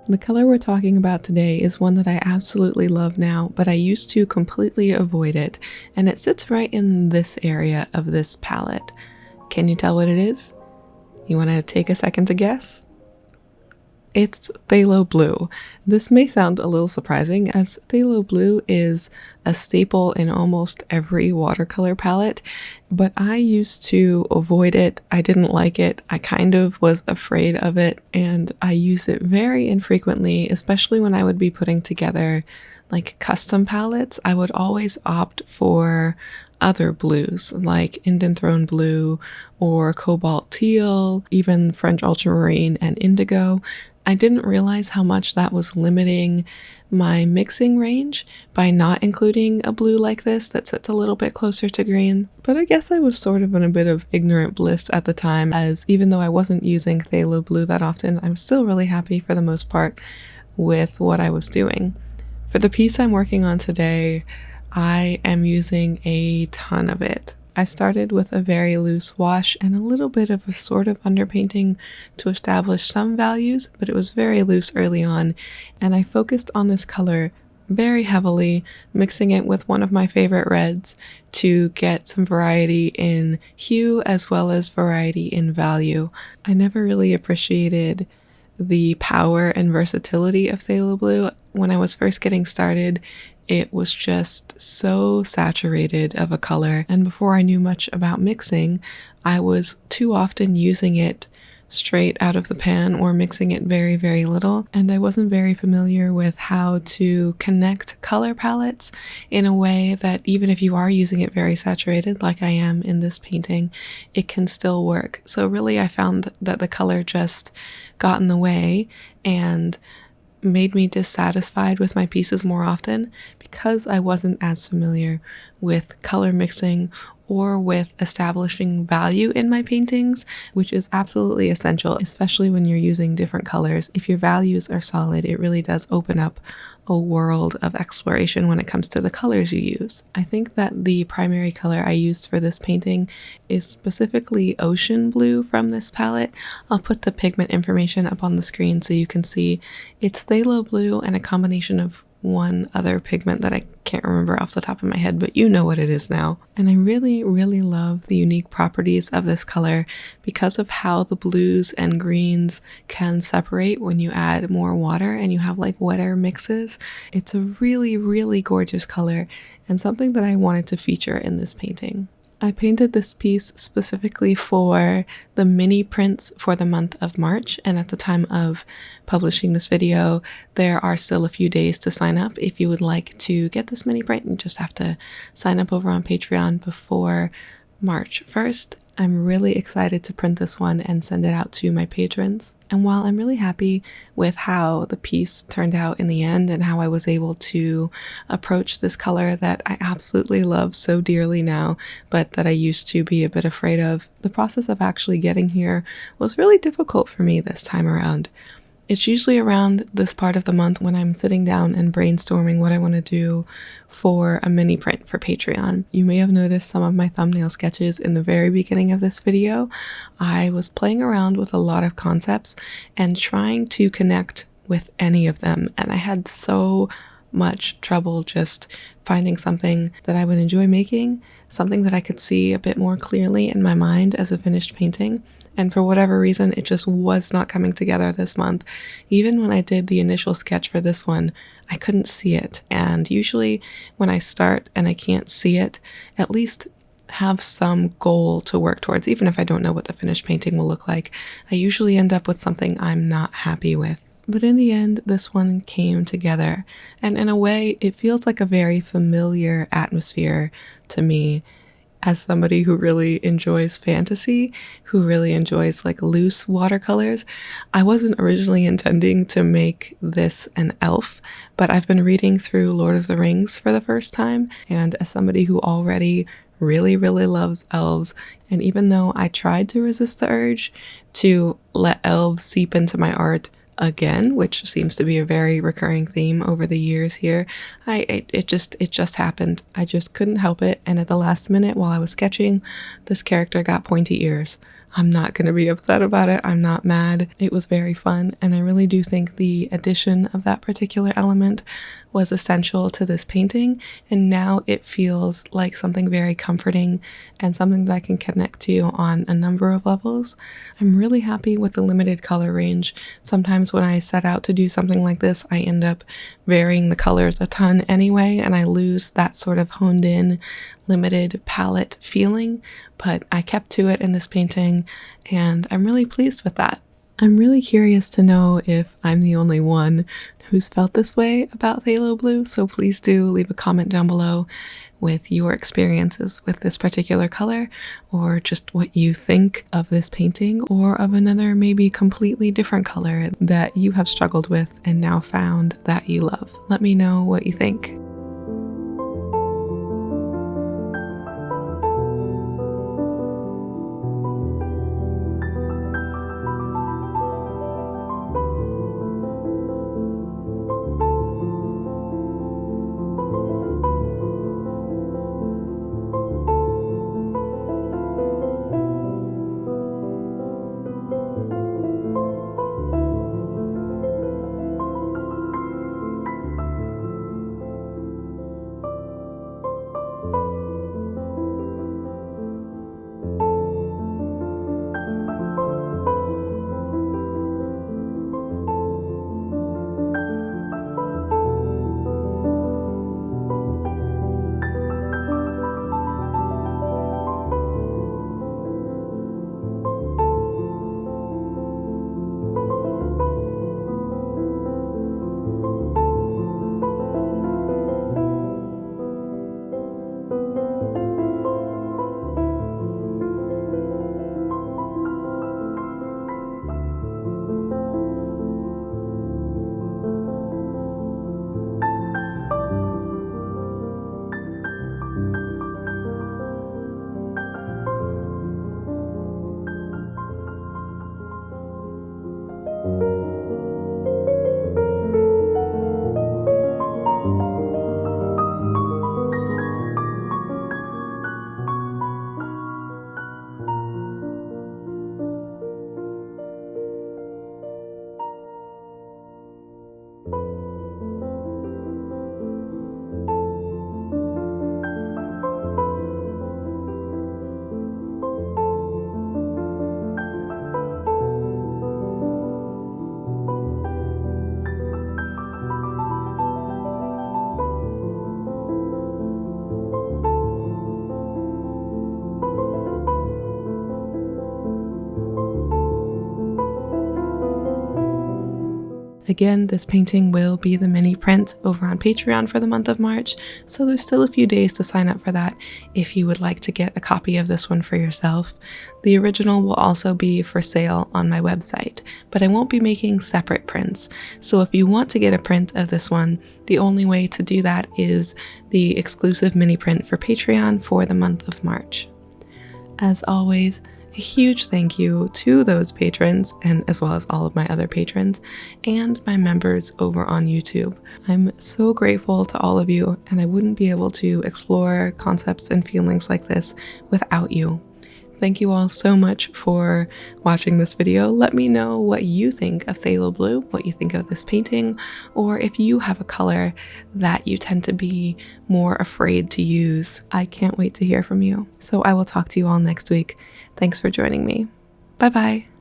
The color we're talking about today is one that I absolutely love now, but I used to completely avoid it, and it sits right in this area of this palette. Can you tell what it is? You want to take a second to guess? It's phthalo blue. This may sound a little surprising, as phthalo blue is a staple in almost every watercolor palette, but I used to avoid it. I didn't like it. I kind of was afraid of it, and I use it very infrequently, especially when I would be putting together like custom palettes. I would always opt for other blues like Indanthrone blue or cobalt teal, even French ultramarine and indigo. I didn't realize how much that was limiting my mixing range by not including a blue like this that sits a little bit closer to green. But I guess I was sort of in a bit of ignorant bliss at the time, as even though I wasn't using phthalo blue that often, I was still really happy for the most part with what I was doing. For the piece I'm working on today, I am using a ton of it. I started with a very loose wash and a little bit of a sort of underpainting to establish some values, but it was very loose early on, and I focused on this color very heavily, mixing it with one of my favorite reds to get some variety in hue as well as variety in value. I never really appreciated the power and versatility of phthalo blue. When I was first getting started, it was just so saturated of a color, and before I knew much about mixing, I was too often using it straight out of the pan or mixing it very, very little, and I wasn't very familiar with how to connect color palettes in a way that even if you are using it very saturated, like I am in this painting, it can still work. So really I found that the color just got in the way and made me dissatisfied with my pieces more often because I wasn't as familiar with color mixing or with establishing value in my paintings, which is absolutely essential, especially when you're using different colors. If your values are solid, it really does open up a world of exploration when it comes to the colors you use. I think that the primary color I used for this painting is specifically ocean blue from this palette. I'll put the pigment information up on the screen so you can see. It's phthalo blue and a combination of one other pigment that I can't remember off the top of my head, but you know what it is now. And I really, really love the unique properties of this color because of how the blues and greens can separate when you add more water and you have like wetter mixes. It's a really, really gorgeous color and something that I wanted to feature in this painting. I painted this piece specifically for the mini prints for the month of March, and at the time of publishing this video, there are still a few days to sign up. If you would like to get this mini print, you just have to sign up over on Patreon before March 1st. I'm really excited to print this one and send it out to my patrons. And while I'm really happy with how the piece turned out in the end and how I was able to approach this color that I absolutely love so dearly now, but that I used to be a bit afraid of, the process of actually getting here was really difficult for me this time around. It's usually around this part of the month when I'm sitting down and brainstorming what I want to do for a mini print for Patreon. You may have noticed some of my thumbnail sketches in the very beginning of this video. I was playing around with a lot of concepts and trying to connect with any of them, and I had so much trouble just finding something that I would enjoy making, something that I could see a bit more clearly in my mind as a finished painting. And for whatever reason, it just was not coming together this month. Even when I did the initial sketch for this one, I couldn't see it. And usually when I start and I can't see it, at least have some goal to work towards, even if I don't know what the finished painting will look like, I usually end up with something I'm not happy with. But in the end, this one came together. And in a way, it feels like a very familiar atmosphere to me. As somebody who really enjoys fantasy, who really enjoys like loose watercolors, I wasn't originally intending to make this an elf, but I've been reading through Lord of the Rings for the first time, and as somebody who already really, really loves elves, and even though I tried to resist the urge to let elves seep into my art again, which seems to be a very recurring theme over the years here, it just happened. I just couldn't help it, and at the last minute while I was sketching, this character got pointy ears. I'm not going to be upset about it. I'm not mad. It was very fun, and I really do think the addition of that particular element was essential to this painting, and now it feels like something very comforting and something that I can connect to on a number of levels. I'm really happy with the limited color range. Sometimes when I set out to do something like this, I end up varying the colors a ton anyway, and I lose that sort of honed in, limited palette feeling, but I kept to it in this painting, and I'm really pleased with that. I'm really curious to know if I'm the only one who's felt this way about phthalo blue, so please do leave a comment down below with your experiences with this particular color, or just what you think of this painting, or of another maybe completely different color that you have struggled with and now found that you love. Let me know what you think. Again, this painting will be the mini print over on Patreon for the month of March, so there's still a few days to sign up for that if you would like to get a copy of this one for yourself. The original will also be for sale on my website, but I won't be making separate prints, so if you want to get a print of this one, the only way to do that is the exclusive mini print for Patreon for the month of March. As always, a huge thank you to those patrons, and as well as all of my other patrons and my members over on YouTube. I'm so grateful to all of you, and I wouldn't be able to explore concepts and feelings like this without you. Thank you all so much for watching this video. Let me know what you think of phthalo blue, what you think of this painting, or if you have a color that you tend to be more afraid to use. I can't wait to hear from you. So I will talk to you all next week. Thanks for joining me. Bye bye.